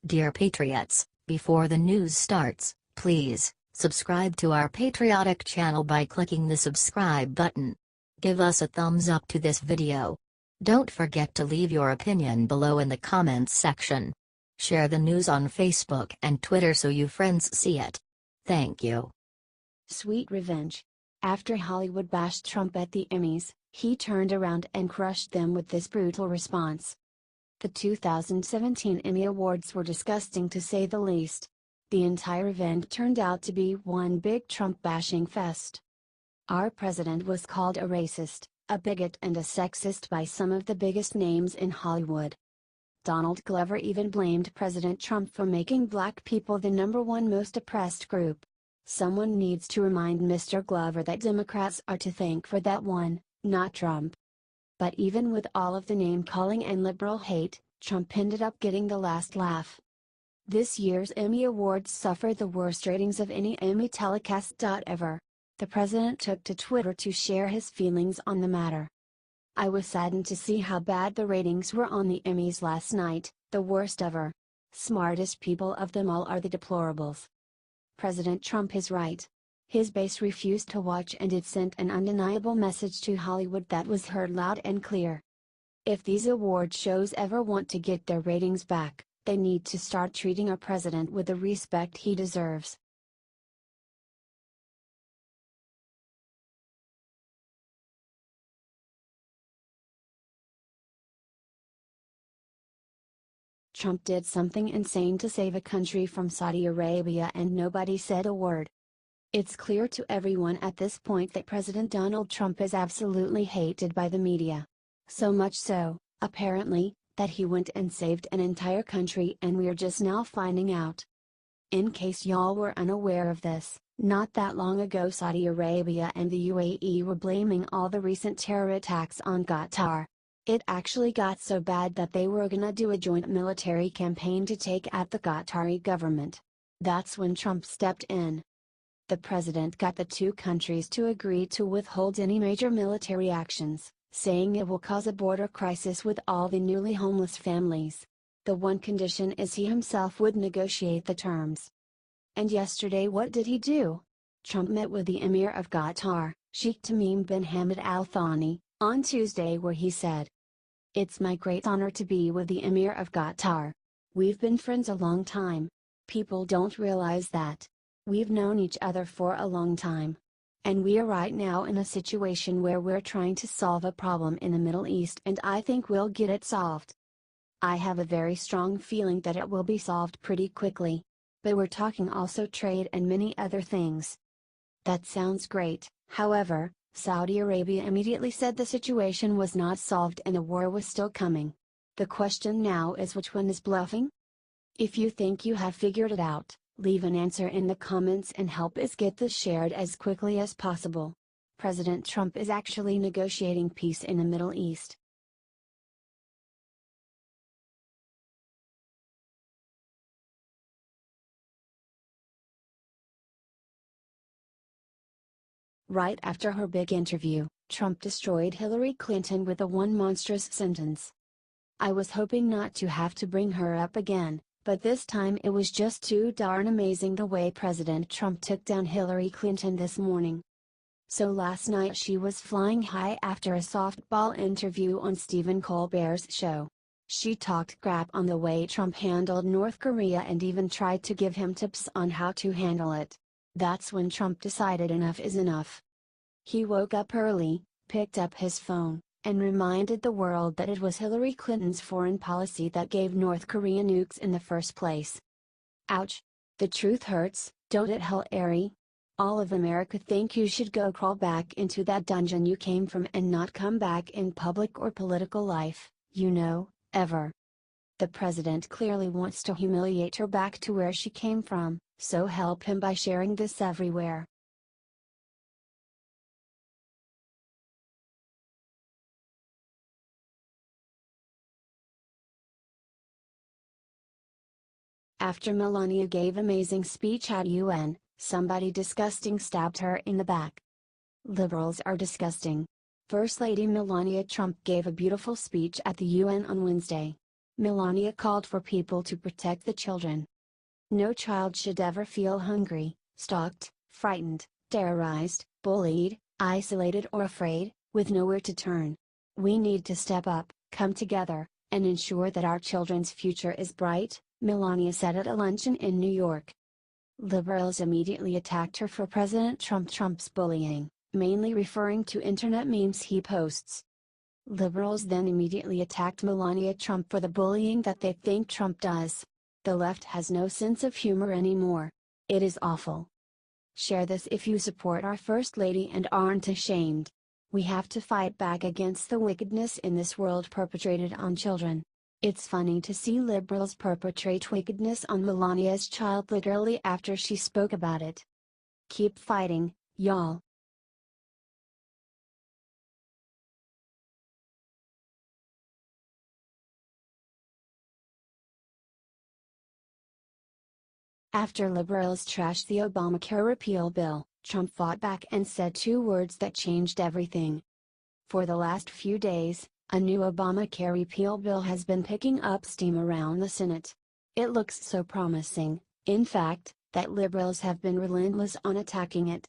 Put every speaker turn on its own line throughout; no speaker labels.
Dear Patriots, before the news starts, please subscribe to our patriotic channel by clicking the subscribe button. Give us a thumbs up to this video. Don't forget to leave your opinion below in the comments section. Share the news on Facebook and Twitter so you friends see it. Thank you.
Sweet revenge. After Hollywood bashed Trump at the Emmys, he turned around and crushed them with this brutal response. The 2017 Emmy Awards were disgusting to say the least. The entire event turned out to be one big Trump-bashing fest. Our president was called a racist, a bigot and a sexist by some of the biggest names in Hollywood. Donald Glover even blamed President Trump for making black people the #1 most oppressed group. Someone needs to remind Mr. Glover that Democrats are to thank for that one, not Trump. But even with all of the name-calling and liberal hate, Trump ended up getting the last laugh. This year's Emmy Awards suffered the worst ratings of any Emmy telecast ever. The president took to Twitter to share his feelings on the matter. "I was saddened to see how bad the ratings were on the Emmys last night, the worst ever. Smartest people of them all are the deplorables." President Trump is right. His base refused to watch, and it sent an undeniable message to Hollywood that was heard loud and clear. If these award shows ever want to get their ratings back, they need to start treating our president with the respect he deserves. Trump did something insane to save a country from Saudi Arabia and nobody said a word. It's clear to everyone at this point that President Donald Trump is absolutely hated by the media. So much so, apparently, that he went and saved an entire country and we're just now finding out. In case y'all were unaware of this, not that long ago Saudi Arabia and the UAE were blaming all the recent terror attacks on Qatar. It actually got so bad that they were gonna do a joint military campaign to take out the Qatari government. That's when Trump stepped in. The president got the two countries to agree to withhold any major military actions, saying it will cause a border crisis with all the newly homeless families. The one condition is he himself would negotiate the terms. And yesterday what did he do? Trump met with the Emir of Qatar, Sheikh Tamim bin Hamad Al Thani, on Tuesday, where he said, "It's my great honor to be with the Emir of Qatar. We've been friends a long time. People don't realize that. We've known each other for a long time. And we are right now in a situation where we're trying to solve a problem in the Middle East, and I think we'll get it solved. I have a very strong feeling that it will be solved pretty quickly. But we're talking also trade and many other things." That sounds great. However, Saudi Arabia immediately said the situation was not solved and the war was still coming. The question now is, which one is bluffing? If you think you have figured it out, leave an answer in the comments and help us get this shared as quickly as possible. President Trump is actually negotiating peace in the Middle East. Right after her big interview, Trump destroyed Hillary Clinton with a one monstrous sentence. "I was hoping not to have to bring her up again, but this time it was just too darn amazing the way President Trump took down Hillary Clinton this morning." So last night she was flying high after a softball interview on Stephen Colbert's show. She talked crap on the way Trump handled North Korea and even tried to give him tips on how to handle it. That's when Trump decided enough is enough. He woke up early, picked up his phone, and reminded the world that it was Hillary Clinton's foreign policy that gave North Korea nukes in the first place. Ouch. The truth hurts, don't it, Hillary? All of America think you should go crawl back into that dungeon you came from and not come back in public or political life, ever. The president clearly wants to humiliate her back to where she came from, so help him by sharing this everywhere. After Melania gave amazing speech at UN, somebody disgusting stabbed her in the back. Liberals are disgusting. First Lady Melania Trump gave a beautiful speech at the UN on Wednesday. Melania called for people to protect the children. No child should ever feel hungry, stalked, frightened, terrorized, bullied, isolated or afraid, with nowhere to turn. We need to step up, come together, and ensure that our children's future is bright, Melania said at a luncheon in New York. Liberals immediately attacked her for President Trump's bullying, mainly referring to internet memes he posts. Liberals then immediately attacked Melania Trump for the bullying that they think Trump does. The left has no sense of humor anymore. It is awful. Share this if you support our First Lady and aren't ashamed. We have to fight back against the wickedness in this world perpetrated on children. It's funny to see liberals perpetrate wickedness on Melania's child literally after she spoke about it. Keep fighting, y'all. After liberals trashed the Obamacare repeal bill, Trump fought back and said two words that changed everything. For the last few days, a new Obamacare repeal bill has been picking up steam around the Senate. It looks so promising, in fact, that liberals have been relentless on attacking it.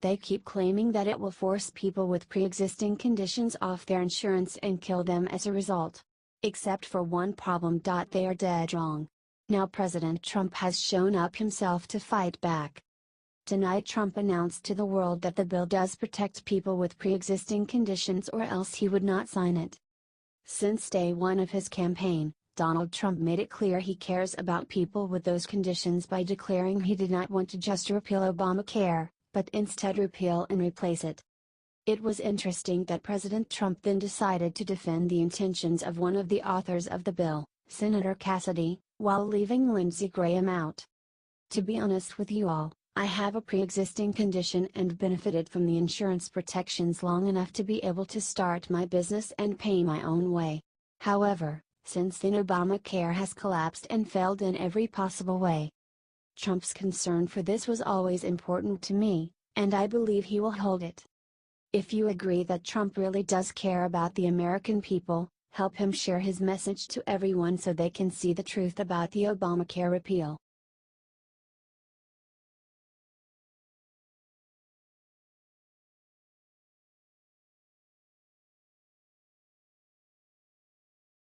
They keep claiming that it will force people with pre-existing conditions off their insurance and kill them as a result. Except for one problem. They are dead wrong. Now President Trump has shown up himself to fight back. Tonight Trump announced to the world that the bill does protect people with pre-existing conditions or else he would not sign it. Since day one of his campaign, Donald Trump made it clear he cares about people with those conditions by declaring he did not want to just repeal Obamacare, but instead repeal and replace it. It was interesting that President Trump then decided to defend the intentions of one of the authors of the bill, Senator Cassidy, while leaving Lindsey Graham out. To be honest with you all, I have a pre-existing condition and benefited from the insurance protections long enough to be able to start my business and pay my own way. However, since then Obamacare has collapsed and failed in every possible way. Trump's concern for this was always important to me, and I believe he will hold it. If you agree that Trump really does care about the American people, help him share his message to everyone so they can see the truth about the Obamacare repeal.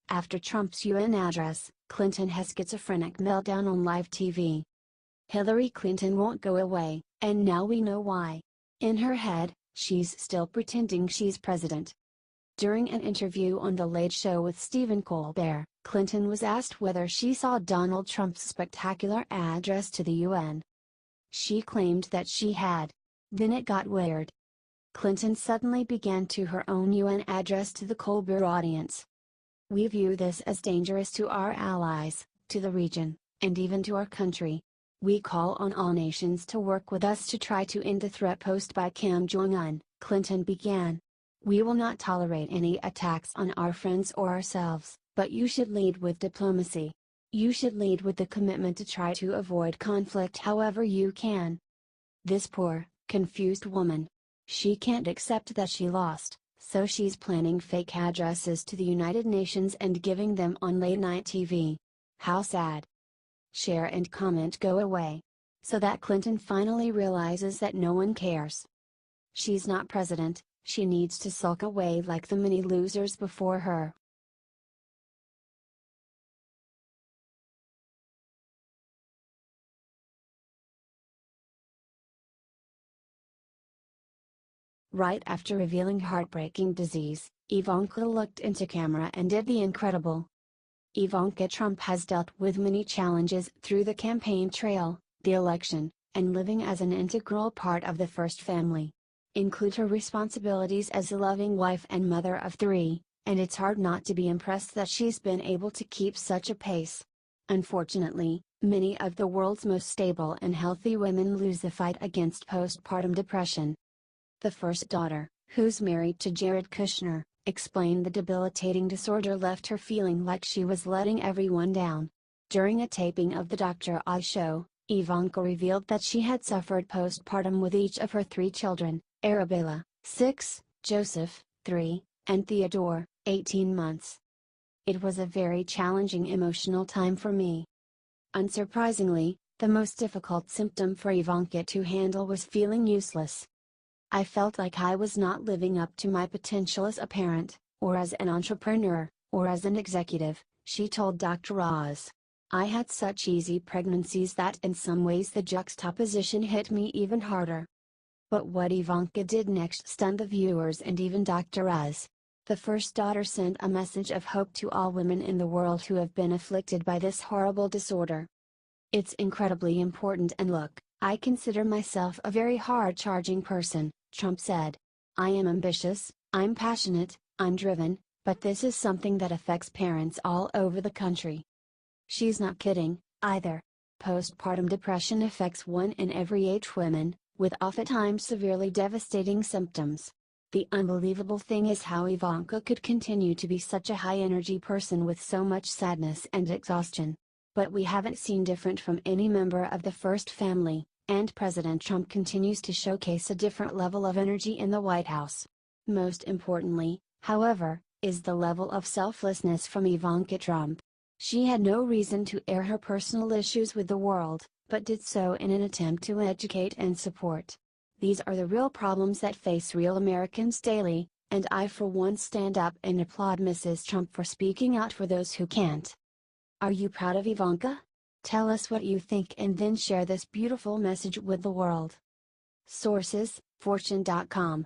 After Trump's UN address, Clinton has schizophrenic meltdown on live TV. Hillary Clinton won't go away, and now we know why. In her head, she's still pretending she's president. During an interview on The Late Show with Stephen Colbert, Clinton was asked whether she saw Donald Trump's spectacular address to the UN. She claimed that she had. Then it got weird. Clinton suddenly began to her own UN address to the Colbert audience. We view this as dangerous to our allies, to the region, and even to our country. We call on all nations to work with us to try to end the threat posed by Kim Jong-un, Clinton began. We will not tolerate any attacks on our friends or ourselves, but you should lead with diplomacy. You should lead with the commitment to try to avoid conflict however you can. This poor, confused woman. She can't accept that she lost, so she's planning fake addresses to the United Nations and giving them on late-night TV. How sad. Share and comment go away. So that Clinton finally realizes that no one cares. She's not president, she needs to sulk away like the many losers before her. Right after revealing heartbreaking disease, Ivanka looked into camera and did the incredible. Ivanka Trump has dealt with many challenges through the campaign trail, the election, and living as an integral part of the first family. Include her responsibilities as a loving wife and mother of 3, and it's hard not to be impressed that she's been able to keep such a pace. Unfortunately, many of the world's most stable and healthy women lose the fight against postpartum depression. The first daughter, who's married to Jared Kushner, explained the debilitating disorder left her feeling like she was letting everyone down. During a taping of the Dr. Oz show, Ivanka revealed that she had suffered postpartum with each of her 3 children, Arabella, 6, Joseph, 3, and Theodore, 18 months. It was a very challenging emotional time for me. Unsurprisingly, the most difficult symptom for Ivanka to handle was feeling useless. I felt like I was not living up to my potential as a parent, or as an entrepreneur, or as an executive, she told Dr. Oz. I had such easy pregnancies that in some ways the juxtaposition hit me even harder. But what Ivanka did next stunned the viewers and even Dr. Oz. The first daughter sent a message of hope to all women in the world who have been afflicted by this horrible disorder. It's incredibly important, and look, I consider myself a very hard-charging person, Trump said. I am ambitious, I'm passionate, I'm driven, but this is something that affects parents all over the country. She's not kidding, either. Postpartum depression affects 1 in every 8 women, with oftentimes severely devastating symptoms. The unbelievable thing is how Ivanka could continue to be such a high-energy person with so much sadness and exhaustion. But we haven't seen different from any member of the first family, and President Trump continues to showcase a different level of energy in the White House. Most importantly, however, is the level of selflessness from Ivanka Trump. She had no reason to air her personal issues with the world, but did so in an attempt to educate and support. These are the real problems that face real Americans daily, and I for one stand up and applaud Mrs. Trump for speaking out for those who can't. Are you proud of Ivanka? Tell us what you think and then share this beautiful message with the world. Sources: Fortune.com